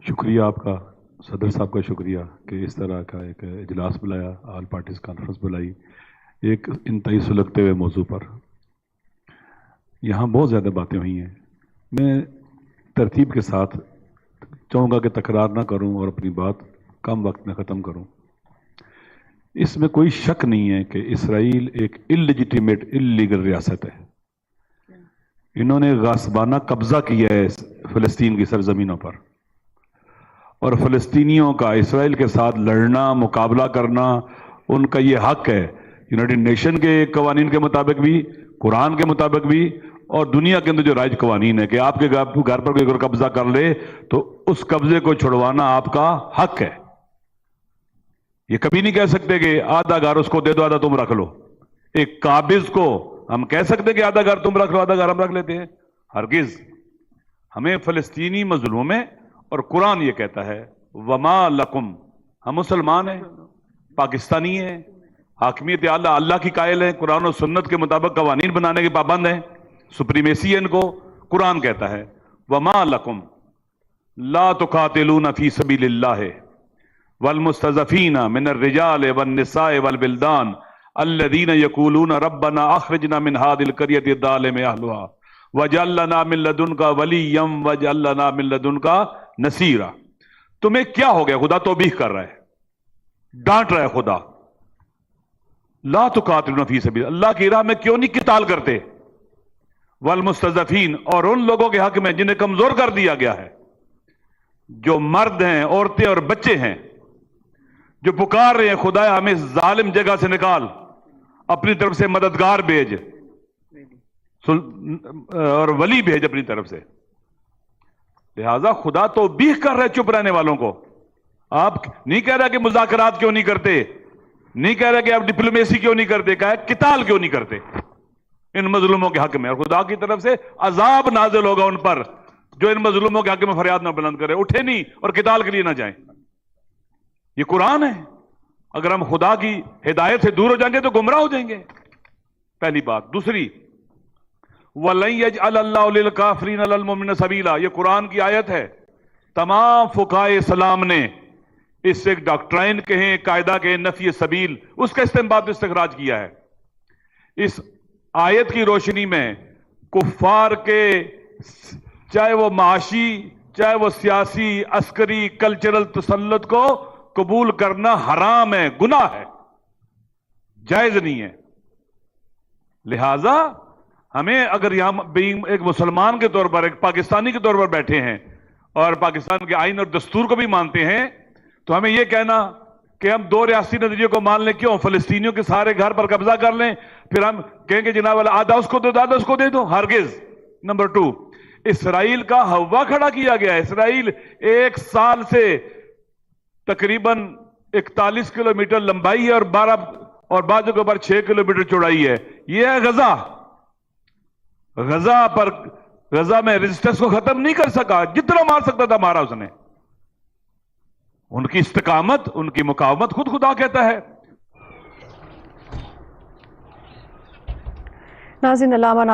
شکریہ آپ کا، صدر صاحب کا شکریہ کہ اس طرح کا ایک اجلاس بلایا، آل پارٹیز کانفرنس بلائی ایک انتہائی سلگتے ہوئے موضوع پر۔ یہاں بہت زیادہ باتیں ہوئی ہیں، میں ترتیب کے ساتھ چاہوں گا کہ تکرار نہ کروں اور اپنی بات کم وقت میں ختم کروں۔ اس میں کوئی شک نہیں ہے کہ اسرائیل ایک اللیجیٹیمیٹ اللیگل ریاست ہے۔ انہوں نے غاصبانہ قبضہ کیا ہے فلسطین کی سرزمینوں پر، اور فلسطینیوں کا اسرائیل کے ساتھ لڑنا، مقابلہ کرنا ان کا یہ حق ہے، یونائٹڈ نیشن کے قوانین کے مطابق بھی، قرآن کے مطابق بھی، اور دنیا کے اندر جو رائج قوانین ہے کہ آپ کے گھر پر کوئی قبضہ کر لے تو اس قبضے کو چھڑوانا آپ کا حق ہے۔ یہ کبھی نہیں کہہ سکتے کہ آدھا گھر اس کو دے دو، آدھا تم رکھ لو۔ ایک قابض کو ہم کہہ سکتے کہ آدھا گھر تم رکھ لو، آدھا گھر ہم رکھ لیتے ہیں؟ ہرگز۔ ہمیں فلسطینی مظلوم ہے، اور قرآن یہ کہتا ہے وما لکم، ہم مسلمان ہیں، پاکستانی ہیں، حاکمیت اعلیٰ اللہ کی قائل ہیں، قرآن و سنت کے مطابق قوانین بنانے کے پابند ہیں، سپریمیسی ہے ان کو۔ قرآن کہتا ہے وما لکم لا تقاتلون فی سبیل اللہ والمستضعفین من الرجال والنساء والبلدان الذین یقولون ربنا اخرجنا من هذه القرية الظالم اهلها واجعل لنا من لدنك ولیا واجعل لنا من لدنك نصیرا۔ تمہیں کیا ہو گیا؟ خدا توبیخ کر رہا ہے، ڈانٹ رہا ہے خدا۔ لا تقاتلون فی سبیل اللہ کی راہ میں کیوں نہیں قتال کرتے؟ والمستضعفین، اور ان لوگوں کے حق میں جنہیں کمزور کر دیا گیا ہے، جو مرد ہیں، عورتیں اور بچے ہیں، جو پکار رہے ہیں خدایا ہمیں ظالم جگہ سے نکال، اپنی طرف سے مددگار بھیج اور ولی بھیج اپنی طرف سے۔ لہذا خدا توبیخ کر رہے چپ رہنے والوں کو۔ آپ نہیں کہہ رہا کہ مذاکرات کیوں نہیں کرتے، نہیں کہہ رہا کہ آپ ڈپلومیسی کیوں نہیں کرتے، کہا ہے قتال کیوں نہیں کرتے ان مظلوموں کے حق میں، اور خدا کی طرف سے عذاب نازل ہوگا ان پر جو ان مظلوموں کے حق میں فریاد نہ بلند کرے، اٹھے نہیں اور قتال کے لیے نہ جائیں۔ یہ قرآن ہے۔ اگر ہم خدا کی ہدایت سے دور ہو جائیں گے تو گمراہ ہو جائیں گے، پہلی بات۔ دوسری وَلَن يَجْعَلَ اللَّهُ لِلْكَافِرِينَ عَلَى الْمُؤْمِنِينَ سَبِيلًا، یہ قرآن کی آیت ہے۔ تمام فقہائے اسلام نے اس سے ایک ڈاکٹرائن کہیں، قاعدہ کہیں، نفی سبیل، اس کا استنباط استخراج کیا ہے۔ اس آیت کی روشنی میں کفار کے چاہے وہ معاشی، چاہے وہ سیاسی، عسکری، کلچرل تسلط کو قبول کرنا حرام ہے، گناہ ہے، جائز نہیں ہے۔ لہذا ہمیں اگر یہاں ایک مسلمان کے طور پر، ایک پاکستانی کے طور پر بیٹھے ہیں اور پاکستان کے آئین اور دستور کو بھی مانتے ہیں، تو ہمیں یہ کہنا کہ ہم دو ریاستی نظریے کو مان لیں، کیوں؟ فلسطینیوں کے سارے گھر پر قبضہ کر لیں، پھر ہم کہیں گے جناب والا آدھا اس کو دے دو، آدھا اس کو دے دو، ہرگز۔ نمبر 2، اسرائیل کا ہوا کھڑا کیا گیا ہے۔ اسرائیل ایک سال سے تقریباً 41 کلومیٹر لمبائی ہے اور بعض جگہوں پر 6 کلومیٹر چوڑائی ہے۔ یہ ہے غزہ۔ غزہ میں ریزسٹنس کو ختم نہیں کر سکا، جتنا مار سکتا تھا مارا اس نے۔ ان کی استقامت، ان کی مقاومت خود خدا کہتا ہے۔ ناظرین، علامہ